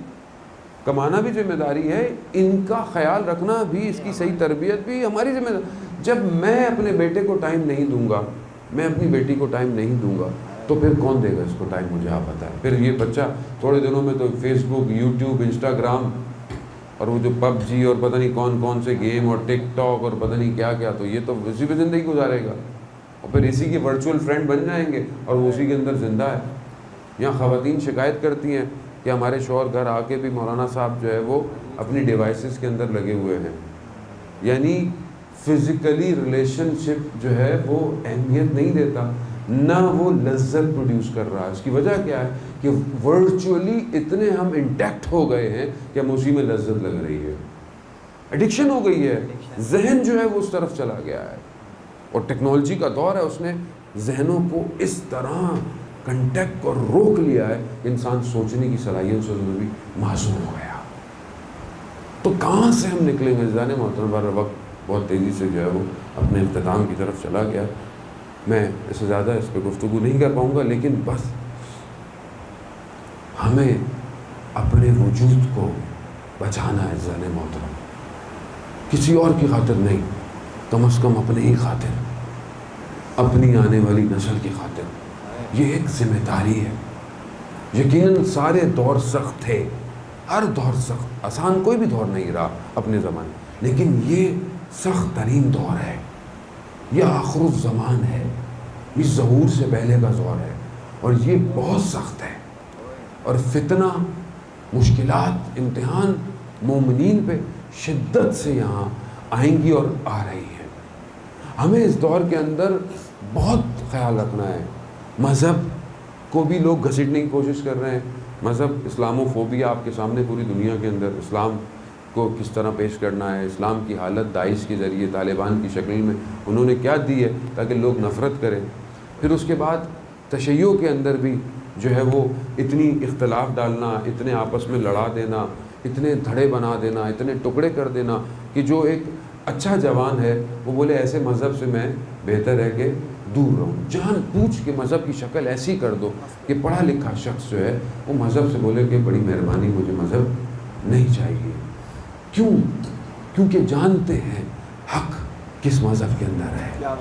کمانا بھی ذمہ داری ہے، ان کا خیال رکھنا بھی، اس کی صحیح تربیت بھی ہماری ذمہ داری۔ جب میں اپنے بیٹے کو ٹائم نہیں دوں گا، میں اپنی بیٹی کو ٹائم نہیں دوں گا، تو پھر کون دے گا اس کو ٹائم؟ مجھے آپ بتائیں۔ پھر یہ بچہ تھوڑے دنوں میں تو فیس بک، یوٹیوب، انسٹاگرام اور وہ جو پب جی اور پتہ نہیں کون کون سے گیم اور ٹک ٹاک اور پتہ نہیں کیا کیا، تو یہ تو اسی پہ زندگی گزارے گا، اور پھر اسی کے ورچوئل فرینڈ بن جائیں گے اور وہ اسی کے اندر زندہ ہے۔ یہاں خواتین شکایت کرتی ہیں کہ ہمارے شوہر گھر آ کے بھی مولانا صاحب جو ہے وہ اپنی ڈیوائسز کے اندر لگے ہوئے ہیں، یعنی فزیکلی ریلیشن شپ جو ہے وہ اہمیت نہیں دیتا، نہ وہ لذت پروڈیوس کر رہا ہے۔ اس کی وجہ کیا ہے کہ ورچولی اتنے ہم انٹیکٹ ہو گئے ہیں کہ ہم اسی میں لذت لگ رہی ہے، ایڈکشن ہو گئی ہے، ذہن جو ہے وہ اس طرف چلا گیا ہے، اور ٹیکنالوجی کا دور ہے، اس نے ذہنوں کو اس طرح کنٹیکٹ اور روک لیا ہے کہ انسان سوچنے کی صلاحیت سے بھی معصوم ہو گیا۔ تو کہاں سے ہم نکلیں گے؟ عزیزان محترم، پر وقت بہت تیزی سے جو ہے وہ اپنے اختتام کی طرف چلا گیا. میں اس سے زیادہ اس پہ گفتگو نہیں کر پاؤں گا، لیکن بس ہمیں اپنے وجود کو بچانا ہے عزیزان محترم، کسی اور کی خاطر نہیں، کم از کم اپنے ہی خاطر، اپنی آنے والی نسل کی خاطر. یہ ایک ذمہ داری ہے. یقیناً سارے دور سخت تھے، ہر دور سخت، آسان کوئی بھی دور نہیں رہا اپنے زمانے، لیکن یہ سخت ترین دور ہے. یہ آخر الزمان ہے، یہ ظہور سے پہلے کا دور ہے، اور یہ بہت سخت ہے. اور فتنہ، مشکلات، امتحان مومنین پہ شدت سے یہاں آئیں گی اور آ رہی ہیں. ہمیں اس دور کے اندر بہت خیال رکھنا ہے. مذہب کو بھی لوگ گھسیٹنے کی کوشش کر رہے ہیں. مذہب، اسلامو فوبیا آپ کے سامنے پوری دنیا کے اندر، اسلام کو کس طرح پیش کرنا ہے، اسلام کی حالت داعش کے ذریعے، طالبان کی شکل میں انہوں نے کیا دی ہے تاکہ لوگ نفرت کریں. پھر اس کے بعد تشیع کے اندر بھی جو ہے وہ اتنی اختلاف ڈالنا، اتنے آپس میں لڑا دینا، اتنے دھڑے بنا دینا، اتنے ٹکڑے کر دینا کہ جو ایک اچھا جوان ہے وہ بولے ایسے مذہب سے میں بہتر ہے کہ دور رہوں. جان پوچھ کے مذہب کی شکل ایسی کر دو کہ پڑھا لکھا شخص جو ہے وہ مذہب سے بولے کہ بڑی مہربانی، مجھے مذہب نہیں چاہیے. کیوں؟ کیونکہ جانتے ہیں حق کس مذہب کے اندر ہے.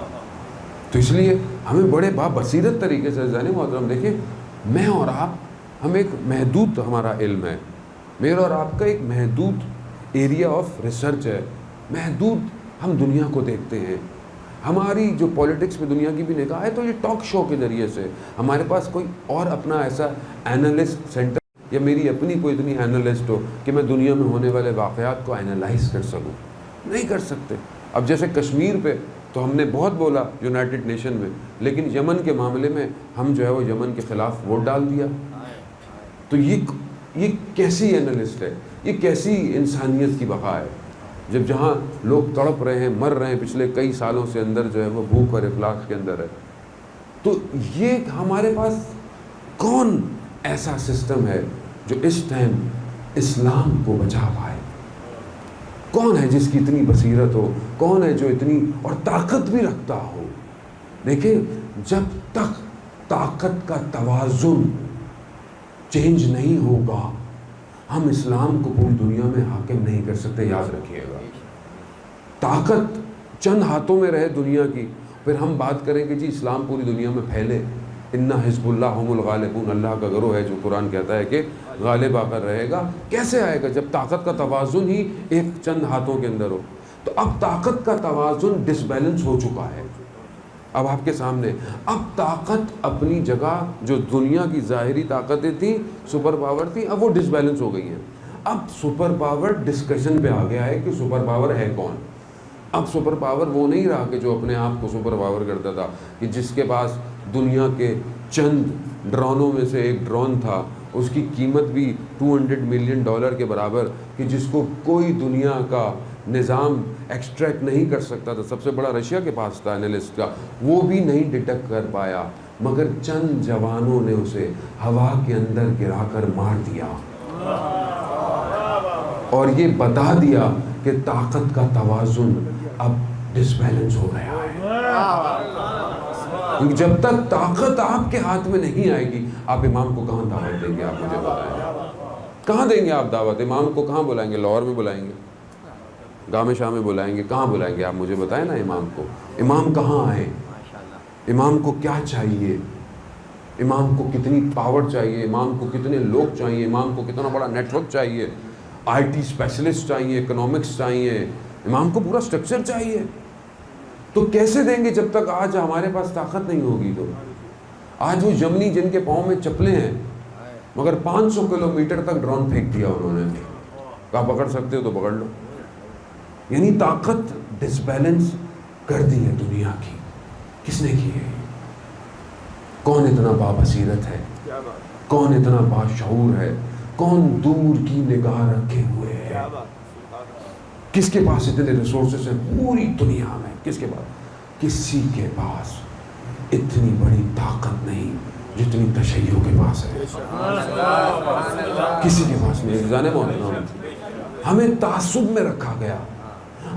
تو اس لیے ہمیں بڑے بابصیرت طریقے سے عزیزان محترم، دیکھیں میں اور آپ، ہم ایک محدود ہمارا علم ہے، میرا اور آپ کا ایک محدود ایریا آف ریسرچ ہے، محدود ہم دنیا کو دیکھتے ہیں. ہماری جو پولیٹکس میں دنیا کی بھی نگاہ ہے تو یہ ٹاک شو کے ذریعے سے. ہمارے پاس کوئی اور اپنا ایسا اینالسٹ سینٹر یا میری اپنی کوئی اتنی اینالسٹ ہو کہ میں دنیا میں ہونے والے واقعات کو اینالائز کر سکوں، نہیں کر سکتے. اب جیسے کشمیر پہ تو ہم نے بہت بولا یونائٹڈ نیشن میں، لیکن یمن کے معاملے میں ہم جو ہے وہ یمن کے خلاف ووٹ ڈال دیا. تو یہ کیسی اینالسٹ ہے، یہ کیسی انسانیت کی بقا ہے، جب جہاں لوگ تڑپ رہے ہیں، مر رہے ہیں پچھلے کئی سالوں سے اندر جو ہے وہ بھوک اور افلاس کے اندر ہے. تو یہ ہمارے پاس کون ایسا سسٹم ہے جو اس ٹائم اسلام کو بچا پائے؟ کون ہے جس کی اتنی بصیرت ہو؟ کون ہے جو اتنی اور طاقت بھی رکھتا ہو؟ دیکھیں، جب تک طاقت کا توازن چینج نہیں ہوگا ہم اسلام کو پوری دنیا میں حاکم نہیں کر سکتے. یاد رکھیے گا، طاقت چند ہاتھوں میں رہے دنیا کی، پھر ہم بات کریں کہ جی اسلام پوری دنیا میں پھیلے. اِنَّ حِزْبُ اللَّهِ هُمُ الْغَالِبُونَ، اللہ کا گروہ ہے جو قرآن کہتا ہے کہ غالب آ کر رہے گا. کیسے آئے گا؟ جب طاقت کا توازن ہی ایک چند ہاتھوں کے اندر ہو. تو اب طاقت کا توازن ڈس بیلنس ہو چکا ہے. اب آپ کے سامنے اب طاقت اپنی جگہ، جو دنیا کی ظاہری طاقتیں تھیں، سپر پاور تھیں، اب وہ ڈس بیلنس ہو گئی ہیں. اب سپر پاور ڈسکشن پہ آ گیا ہے کہ سپر پاور ہے کون. اب سپر پاور وہ نہیں رہا کہ جو اپنے آپ کو سپر پاور کرتا تھا، کہ جس کے پاس دنیا کے چند ڈرونوں میں سے ایک ڈرون تھا، اس کی قیمت بھی $200 ملین کے برابر، کہ جس کو کوئی دنیا کا نظام ایکسٹریکٹ نہیں کر سکتا تھا. سب سے بڑا رشیا کے پاس تھا اینالسٹ کا، وہ بھی نہیں ڈیٹیکٹ کر پایا، مگر چند جوانوں نے اسے ہوا کے اندر گرا کر مار دیا اور یہ بتا دیا کہ طاقت کا توازن اب ڈس بیلنس ہو گیا ہے. جب تک طاقت آپ کے ہاتھ میں نہیں آئے گی، آپ امام کو کہاں دعوت دیں گے؟ آپ مجھے بتائیں، کہاں دیں گے آپ دعوت؟ امام کو کہاں بلائیں گے؟ لاہور میں بلائیں گے؟ گام شاہ میں بلائیں گے؟ کہاں بلائیں گے؟ آپ مجھے بتائیں نا امام کو. امام کہاں آئے؟ امام کو کیا چاہیے؟ امام کو کتنی پاور چاہیے؟ امام کو کتنے لوگ چاہیے؟ امام کو کتنا بڑا نیٹ ورک چاہیے؟ IT اسپیشلسٹ چاہیے، اکنامکس چاہیے، امام کو پورا سٹرکچر چاہیے. تو کیسے دیں گے جب تک آج ہمارے پاس طاقت نہیں ہوگی؟ تو آج وہ یمنی جن کے پاؤں میں چپلیں ہیں مگر 500 کلومیٹر تک ڈرون پھینک دیا انہوں نے، کہا پکڑ سکتے ہو تو پکڑ لو. یعنی طاقت ڈس بیلنس کر دی ہے دنیا کی. کس نے کی ہے؟ کون اتنا بابصیرت ہے؟ کون اتنا باشعور ہے؟ کون دور کی نگاہ رکھے ہوئے ہے؟ کس کے پاس اتنے ریسورسز ہیں پوری دنیا میں؟ کس کے پاس؟ کسی کے پاس اتنی بڑی طاقت نہیں جتنی تشیع کے پاس ہے. کسی کے پاس نہیں. جانے محترم، ہمیں تعصب میں رکھا گیا،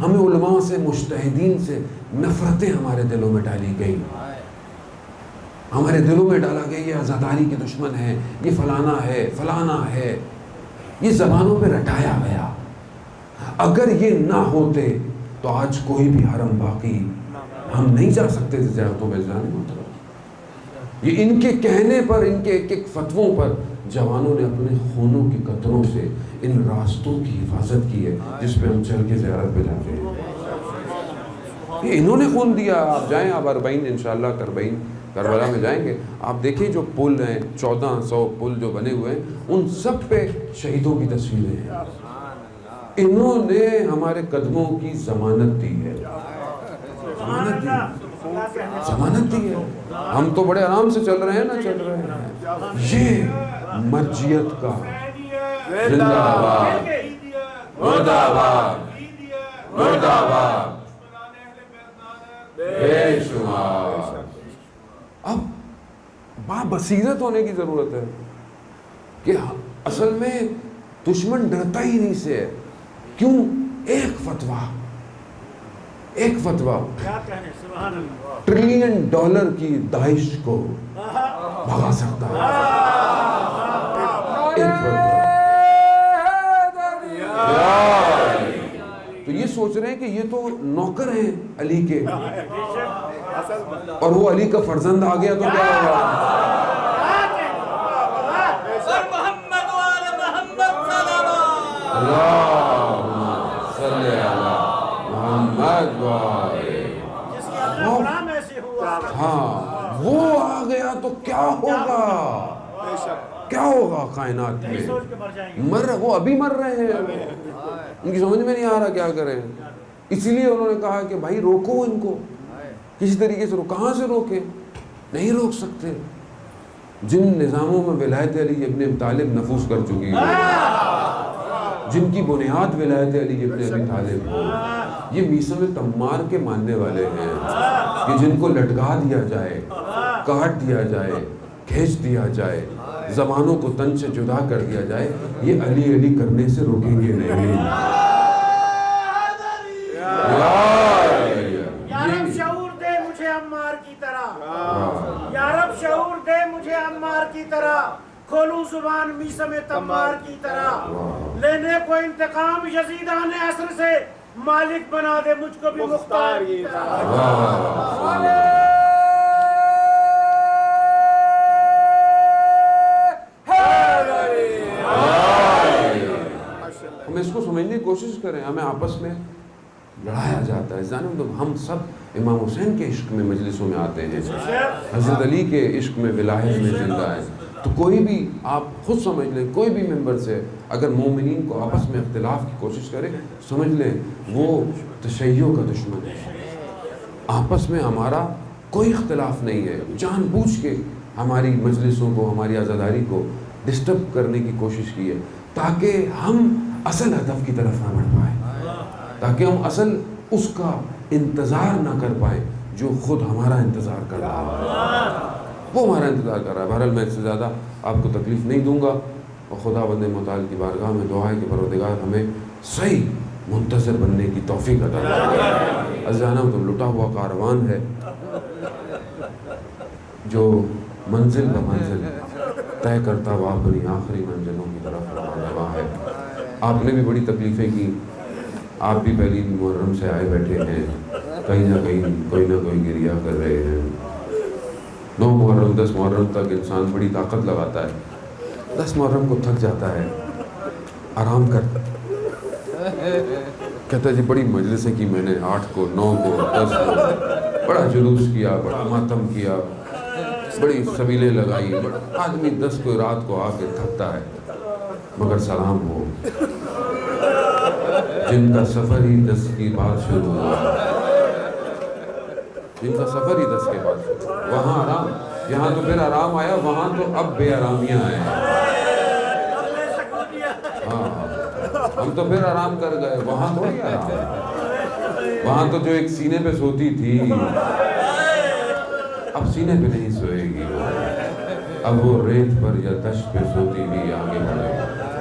ہمیں علماء سے، مجتہدین سے نفرتیں ہمارے دلوں میں ڈالی گئی، ہمارے دلوں میں ڈالا گیا یہ عزاداری کے دشمن ہے، یہ فلانا ہے، فلانا ہے، یہ زبانوں پہ رٹایا گیا۔ اگر یہ نہ ہوتے تو آج کوئی بھی حرم باقی ہم نہیں جا سکتے تھے زیارتوں میں جانے ہوتا۔ یہ ان کے کہنے پر، ان کے ایک ایک فتووں پر جوانوں نے اپنے خونوں کے قطروں سے ان راستوں کی حفاظت کی ہے جس پہ ہم چل کے زیارت پہ جاتے ہیں۔ یہ انہوں نے خون دیا۔ آپ جائیں، آپ اربعین انشاءاللہ کربلا میں جائیں گے، آپ دیکھیں جو پل ہیں، 1400 پل جو بنے ہوئے ہیں، ان سب پہ شہیدوں کی تصویریں ہیں۔ انہوں نے ہمارے قدموں کی ضمانت دی ہے، ضمانت دی ہے۔ ہم تو بڑے آرام سے چل رہے ہیں نا، چل رہے ہیں۔ یہ مرجیت کا زندہ باد، مردہ باد، مردہ باد، بے شمار۔ اب بابصیرت ہونے کی ضرورت ہے کہ اصل میں دشمن ڈرتا ہی نہیں سے ہے۔ کیوں؟ ایک فتویٰ ٹریلین ڈالر کی داعش کو بھگا سکتا ہے۔ ایک فتویٰ۔ تو یہ سوچ رہے ہیں کہ یہ تو نوکر ہیں علی کے، اور وہ علی کا فرزند آ گیا تو کیا ہوگا؟ ہاں، وہ آ گیا تو کیا ہوگا؟ کیا ہوگا کائنات میں؟ وہ ابھی مر رہے ہیں، ان کی سمجھ میں نہیں آ رہا کیا کریں۔ اسی لیے انہوں نے کہا کہ بھائی روکو ان کو کسی طریقے سے۔ کہاں سے روکیں؟ نہیں روک سکتے۔ جن نظاموں میں ولایت علی ابن ابی طالب نفوذ کر چکی ہے، جن کی بنیاد ولایت علی ابن ابی طالب ہو، یہ میثم تمار کے ماننے والے ہیں کہ جن کو لٹکا دیا جائے، کاٹ دیا جائے، کھینچ دیا جائے، زبانوں کو تن سے جدا کر دیا جائے، یہ علی علی کرنے سے روکیں گے نہیں۔ یا رب شعور دے مجھے عمار کی طرح، یا رب شعور دے مجھے عمار کی طرح، کھولوں زبان میثم تمار کی طرح، لینے کو انتقام یزیدان عصر سے، مالک بنا دے مجھ کو بھی مختار کی طرح۔ ہم اس کو سمجھنے کی کوشش کریں۔ ہمیں آپس میں لڑایا جاتا ہے، جانب ہم سب امام حسین کے عشق میں مجلسوں میں آتے ہیں، حضرت علی کے عشق میں ولایت میں زندہ ہے۔ تو کوئی بھی آپ خود سمجھ لیں، کوئی بھی ممبر سے اگر مومنین کو آپس میں اختلاف کی کوشش کرے، سمجھ لیں وہ تشیع کا دشمن ہے۔ آپس میں ہمارا کوئی اختلاف نہیں ہے، جان بوجھ کے ہماری مجلسوں کو، ہماری عزاداری کو ڈسٹرب کرنے کی کوشش کی ہے تاکہ ہم اصل ہدف کی طرف نہ بڑھ پائیں، تاکہ ہم اصل اس کا انتظار نہ کر پائیں جو خود ہمارا انتظار کر رہا ہے، وہ ہمارا انتظار کر رہا ہے۔ بہرحال میں اس سے زیادہ آپ کو تکلیف نہیں دوں گا، اور خدا بند متعال کی بارگاہ میں دعا ہے کہ پروردگار ہمیں صحیح منتظر بننے کی توفیق عطا فرمائے۔ عزیزانہ تو لٹا ہوا کاروان ہے جو منزل ب منزل طے کرتا ہوا اپنی آخری منزلوں کی طرف روانہ ہے۔ آپ نے بھی بڑی تکلیفیں کی، آپ بھی پہلی محرم سے آئے بیٹھے ہیں، کہیں نہ کہیں کوئی نہ کوئی گریہ کر رہے ہیں۔ 9 محرم 10 محرم تک انسان بڑی طاقت لگاتا ہے، 10 محرم کو تھک جاتا ہے، آرام کرتا کہتا ہے جی بڑی مجلسیں کی میں نے، 8 کو 9 کو 10 کو بڑا جلوس کیا، بڑا ماتم کیا، بڑی سبیلیں لگائی۔ آدمی 10 کو رات کو آ کے تھکتا ہے، مگر سلام ہو جن کا سفر ہی 10 کی بات شروع ہوا، جن کا سفر ہی 10 کے بعد شروع ہوا، وہاں آرام، یہاں تو پھر آرام آیا، وہاں تو اب بے آرامیاں آئے۔ ہاں ہم تو پھر آرام کر گئے، وہاں تھوڑی آرام، وہاں تو جو ایک سینے پہ سوتی تھی اب سینے پہ نہیں سوئے گی، اب وہ ریت پر یا تشت پہ سوتی ہوئی آگے بڑھے۔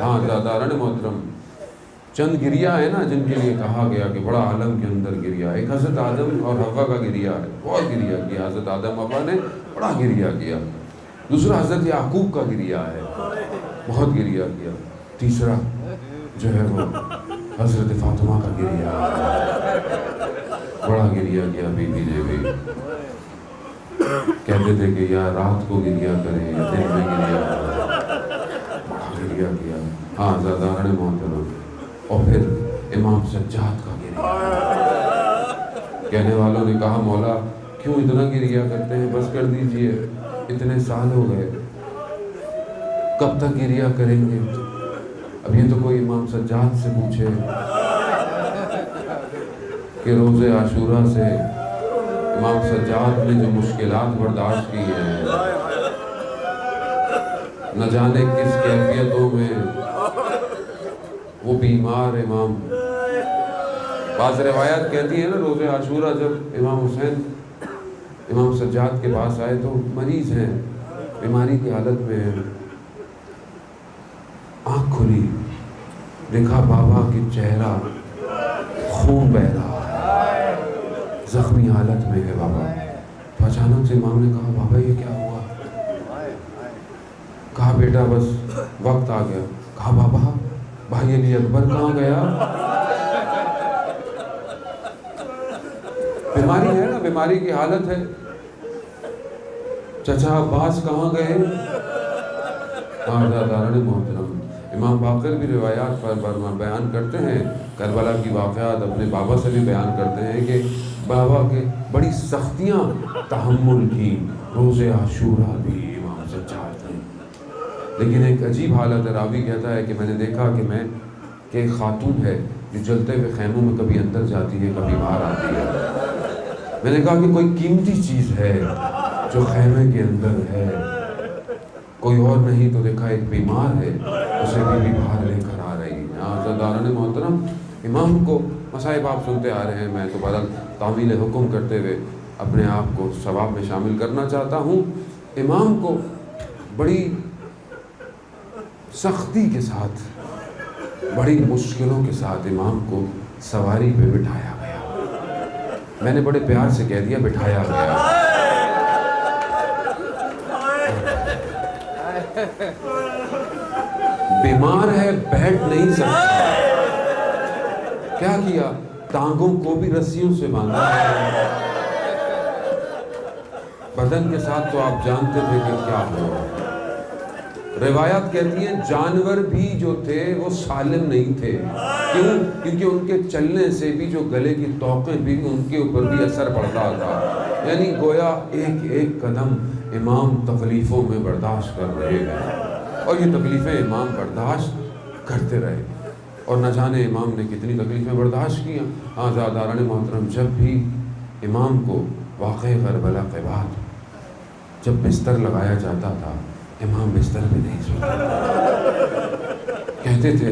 ہاں داران محترم، چند گریا ہے نا جن کے لیے کہا گیا کہ بڑا عالم کے اندر گریا. ایک حضرت آدم اور حوا کا گریا ہے, بہت گریا کیا حضرت آدم حوا نے, بڑا گریا کیا. دوسرا حضرت یعقوب کا گریا ہے, بہت گریا کیا. تیسرا جو ہے وہ حضرت فاطمہ کا گریا, بڑا گریا کیا بی بی نے بھی. کہتے تھے کہ یا رات کو گریا کریں یا دن میں گریا کریں, بڑا گریا کیا. ہاں زادارن محترم. اور پھر امام سجاد کا گریا. کہنے والوں نے کہا مولا کیوں اتنا گریا کرتے ہیں, بس کر دیجئے, اتنے سال ہو گئے, کب تک گریا کریں گے. اب یہ تو کوئی امام سجاد سے پوچھے کہ روز عاشورہ سے امام سجاد نے جو مشکلات برداشت کی ہیں, نہ جانے کس کیفیتوں میں وہ بیمار امام. بعض روایات کہتی ہیں نا روز عاشورہ جب امام حسین امام سجاد کے پاس آئے تو مریض ہیں, بیماری کی حالت میں ہیں. آنکھ کھلی, دیکھا بابا کی چہرہ خون بہہ رہا ہے, زخمی حالت میں ہے بابا. تو اچانک سے امام نے کہا بابا یہ کیا ہوا. کہا بیٹا بس وقت آ گیا. کہا بابا بھائی علی اکبر کہاں گیا. بیماری ہے نا, بیماری کی حالت ہے. چچا عباس کہاں گئے. دارن محترم امام باقر بھی روایات پر بیان کرتے ہیں, کربلا کی واقعات اپنے بابا سے بھی بیان کرتے ہیں کہ بابا کے بڑی سختیاں تحمل کی روز عاشورہ بھی امام سجاد نے. لیکن ایک عجیب حالت ہے. راوی کہتا ہے کہ میں نے دیکھا کہ ایک خاتون ہے جو جلتے ہوئے خیموں میں کبھی اندر جاتی ہے کبھی باہر آتی ہے. میں نے کہا کہ کوئی قیمتی چیز ہے جو خیمے کے اندر ہے, کوئی اور نہیں. تو دیکھا ایک بیمار ہے, اسے بھی باہر لے کر آ رہی ہے. عزیزان محترم امام کو مصائب آپ سنتے آ رہے ہیں. میں تو بدل تعمیل حکم کرتے ہوئے اپنے آپ کو ثواب میں شامل کرنا چاہتا ہوں. امام کو بڑی سختی کے ساتھ, بڑی مشکلوں کے ساتھ امام کو سواری پہ بٹھایا گیا. میں نے بڑے پیار سے کہہ دیا بٹھایا گیا. بیمار ہے, بیٹھ نہیں سکتا. کیا کیا, ٹانگوں کو بھی رسیوں سے باندھا. بدن کے ساتھ تو آپ جانتے تھے کہ کیا ہوا. روایات کہتی ہیں جانور بھی جو تھے وہ سالم نہیں تھے. کیوں؟ کیونکہ ان کے چلنے سے بھی جو گلے کی توقیں بھی ان کے اوپر بھی اثر پڑتا تھا. یعنی گویا ایک ایک قدم امام تکلیفوں میں برداشت کر رہے ہیں, اور یہ تکلیفیں امام برداشت کرتے رہے. اور نہ جانے امام نے کتنی تکلیفیں برداشت کیا. آزاداران محترم جب بھی امام کو واقعہ کربلا کے بعد جب بستر لگایا جاتا تھا, امام بستر پہ نہیں سوتے. کہتے تھے